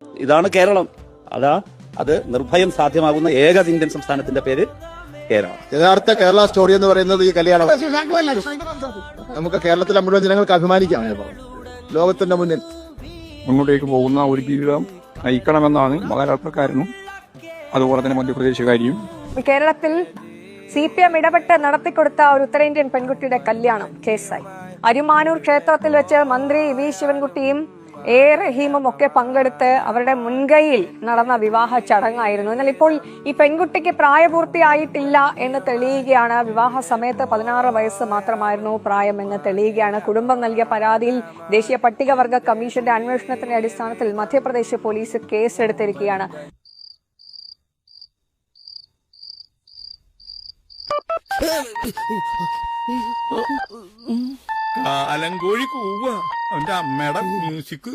ഇതാണ് കേരളം. അത് നിർഭയം സാധ്യമാകുന്ന ഏക ഇന്ത്യൻ സംസ്ഥാനത്തിന്റെ പേര് കേരളം. യഥാർത്ഥ കേരള സ്റ്റോറി എന്ന് പറയുന്നത് ഈ കല്യാണം. നമുക്ക് കേരളത്തിലെ മുഴുവൻ ജനങ്ങൾക്ക് അഭിമാനിക്കാം. ലോകത്തിന്റെ മുന്നിൽ മുന്നോട്ടേക്ക് പോകുന്ന ഒരു ജീവിതം നയിക്കണമെന്നാണ് മഹാരാഷ്ട്രക്കാരനും അതുപോലെ തന്നെ മധ്യപ്രദേശുകാരിയും. കേരളത്തിൽ CPM ഇടപെട്ട് നടത്തിക്കൊടുത്ത ഒരു ഉത്തരേന്ത്യൻ പെൺകുട്ടിയുടെ കല്യാണം കേസായി. അരിമാനൂർ ക്ഷേത്രത്തിൽ വെച്ച് മന്ത്രി വി ശിവൻകുട്ടിയും എ റഹീമും ഒക്കെ പങ്കെടുത്ത് അവരുടെ മുൻകൈയിൽ നടന്ന വിവാഹ ചടങ്ങായിരുന്നു. എന്നാൽ ഇപ്പോൾ ഈ പെൺകുട്ടിക്ക് പ്രായപൂർത്തിയായിട്ടില്ല എന്ന് തെളിയുകയാണ്. വിവാഹ സമയത്ത് 16 വയസ്സ് മാത്രമായിരുന്നു പ്രായമെന്ന് തെളിയുകയാണ്. കുടുംബം നൽകിയ പരാതിയിൽ ദേശീയ പട്ടികവർഗ കമ്മീഷന്റെ അന്വേഷണത്തിന്റെ അടിസ്ഥാനത്തിൽ മധ്യപ്രദേശ് പോലീസ് കേസെടുത്തിരിക്കുകയാണ്. കാലങ്കോഴി കൂവ അവന്റെ അമ്മയുടെ മ്യൂസിക്.